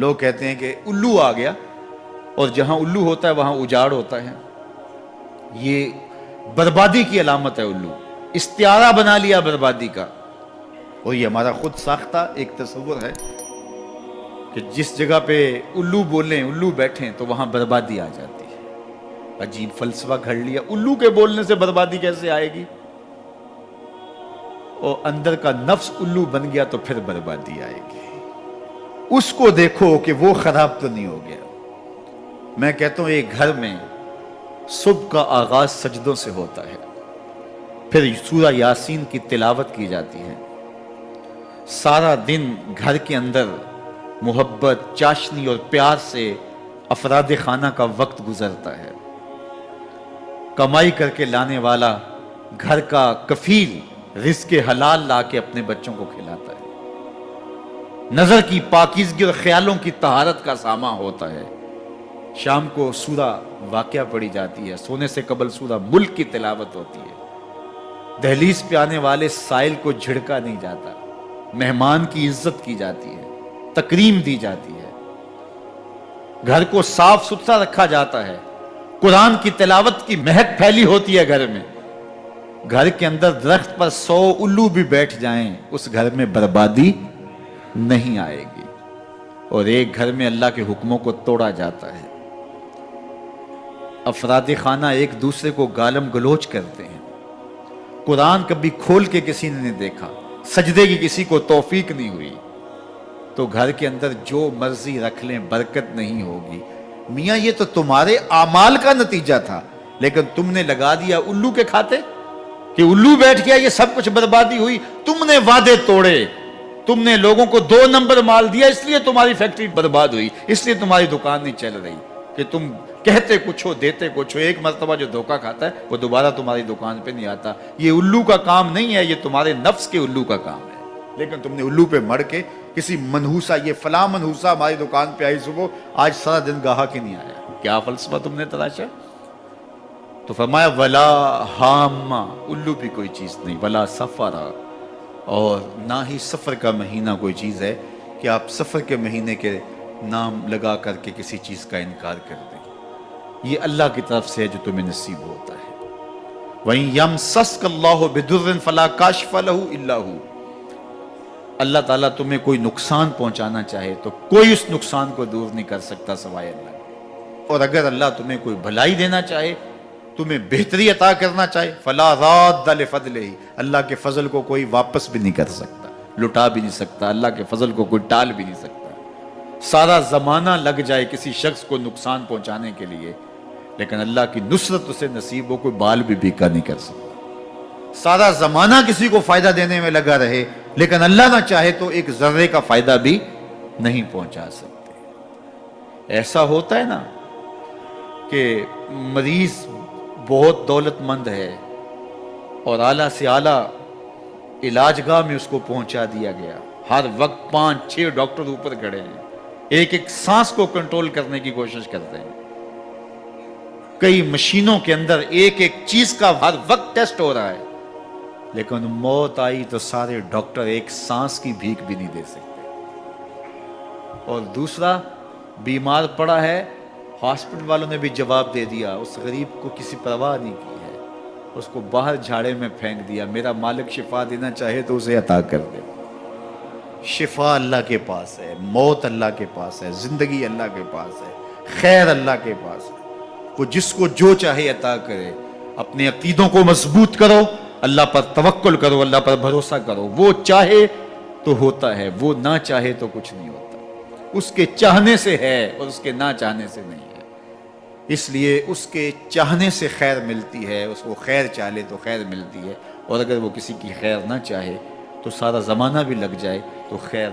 لوگ کہتے ہیں کہ الو آ گیا، اور جہاں الو ہوتا ہے وہاں اجاڑ ہوتا ہے. یہ بربادی کی علامت ہے. الو استعارہ بنا لیا بربادی کا، اور یہ ہمارا خود ساختہ ایک تصور ہے کہ جس جگہ پہ الو بولیں، الو بیٹھیں تو وہاں بربادی آ جاتی ہے. عجیب فلسفہ گھڑ لیا. الو کے بولنے سے بربادی کیسے آئے گی؟ اور اندر کا نفس الو بن گیا تو پھر بربادی آئے گی. اس کو دیکھو کہ وہ خراب تو نہیں ہو گیا. میں کہتا ہوں ایک گھر میں صبح کا آغاز سجدوں سے ہوتا ہے، پھر سورہ یاسین کی تلاوت کی جاتی ہے. سارا دن گھر کے اندر محبت، چاشنی اور پیار سے افراد خانہ کا وقت گزرتا ہے. کمائی کر کے لانے والا گھر کا کفیل رزق حلال لا کے اپنے بچوں کو کھلاتا ہے. نظر کی پاکیزگی اور خیالوں کی طہارت کا سامان ہوتا ہے. شام کو سورہ واقعہ پڑھی جاتی ہے، سونے سے قبل سورہ ملک کی تلاوت ہوتی ہے. دہلیز پہ آنے والے سائل کو جھڑکا نہیں جاتا، مہمان کی عزت کی جاتی ہے، تکریم دی جاتی ہے. گھر کو صاف ستھرا رکھا جاتا ہے. قرآن کی تلاوت کی مہک پھیلی ہوتی ہے گھر میں. گھر کے اندر درخت پر 100 الو بھی بیٹھ جائیں اس گھر میں بربادی نہیں آئے گی. اور ایک گھر میں اللہ کے حکموں کو توڑا جاتا ہے. افراد خانہ ایک دوسرے کو گالم گلوچ کرتے ہیں. قرآن کبھی کھول کے کسی نے نہیں دیکھا، سجدے کی کسی کو توفیق نہیں ہوئی، تو گھر کے اندر جو مرضی رکھ لیں برکت نہیں ہوگی. میاں یہ تو تمہارے اعمال کا نتیجہ تھا، لیکن تم نے لگا دیا الو کے کھاتے کہ الو بیٹھ گیا، یہ سب کچھ بربادی ہوئی. تم نے وعدے توڑے، تم نے لوگوں کو 2 نمبر مال دیا، اس لیے تمہاری فیکٹری برباد ہوئی، اس لیے تمہاری دکان نہیں چل رہی. کہ تم کہتے کچھ ہو دیتے کچھ ہو. ایک مرتبہ جو دھوکہ کھاتا ہے وہ دوبارہ تمہاری دکان پہ نہیں آتا. یہ الو کا کام نہیں ہے، یہ تمہارے نفس کے الو کا کام ہے. لیکن تم نے الو پہ مڑ کے کسی منحوسہ، یہ فلاں منحوسہ ہماری دکان پہ آئی صبح، آج سارا دن گاہک ہی نہیں آیا. کیا فلسفہ تم نے تراشا؟ تو فرمایا ولا ہامہ، الو بھی کوئی چیز نہیں، ولا سفرا، اور نہ ہی سفر کا مہینہ کوئی چیز ہے کہ آپ سفر کے مہینے کے نام لگا کر کے کسی چیز کا انکار کر دیں. یہ اللہ کی طرف سے ہے جو تمہیں نصیب ہوتا ہے. وَإِن يَمْسَسْكَ اللَّهُ بِضُرٍّ فَلَا كَاشِفَ لَهُ إِلَّا هُوَ. اللہ تعالیٰ تمہیں کوئی نقصان پہنچانا چاہے تو کوئی اس نقصان کو دور نہیں کر سکتا سوائے اللہ. اور اگر اللہ تمہیں کوئی بھلائی دینا چاہے، تمہیں بہتری عطا کرنا چاہے، فَلَا رَادَّ لِفَضْلِهِ، اللہ کے فضل کو کوئی واپس بھی نہیں کر سکتا، لٹا بھی نہیں سکتا. اللہ کے فضل کو کوئی ٹال بھی نہیں سکتا. سارا زمانہ لگ جائے کسی شخص کو نقصان پہنچانے کے لیے، لیکن اللہ کی نصرت اسے نصیب ہو، کوئی بال بھی بیکا نہیں کر سکتا. سارا زمانہ کسی کو فائدہ دینے میں لگا رہے، لیکن اللہ نہ چاہے تو ایک ذرے کا فائدہ بھی نہیں پہنچا سکتے. ایسا ہوتا ہے نا کہ مریض بہت دولت مند ہے اور اعلیٰ سے اعلیٰ علاج گاہ میں اس کو پہنچا دیا گیا. ہر وقت 5-6 ڈاکٹر اوپر کھڑے ہیں، ایک ایک سانس کو کنٹرول کرنے کی کوشش کرتے ہیں. کئی مشینوں کے اندر ایک ایک چیز کا ہر وقت ٹیسٹ ہو رہا ہے، لیکن موت آئی تو سارے ڈاکٹر ایک سانس کی بھیک بھی نہیں دے سکتے. اور دوسرا بیمار پڑا ہے، ہاسپٹل والوں نے بھی جواب دے دیا، اس غریب کو کسی پرواہ نہیں کی ہے، اس کو باہر جھاڑے میں پھینک دیا. میرا مالک شفا دینا چاہے تو اسے عطا کر دے. شفا اللہ کے پاس ہے، موت اللہ کے پاس ہے، زندگی اللہ کے پاس ہے، خیر اللہ کے پاس ہے. وہ جس کو جو چاہے عطا کرے. اپنے عقیدوں کو مضبوط کرو، اللہ پر توکل کرو، اللہ پر بھروسہ کرو. وہ چاہے تو ہوتا ہے، وہ نہ چاہے تو کچھ نہیں ہوتا. اس کے چاہنے سے ہے اور اس کے نہ چاہنے سے نہیں ہے. اس لیے اس کے چاہنے سے خیر ملتی ہے، اس کو خیر چاہے تو خیر ملتی ہے. اور اگر وہ کسی کی خیر نہ چاہے تو سارا زمانہ بھی لگ جائے تو خیر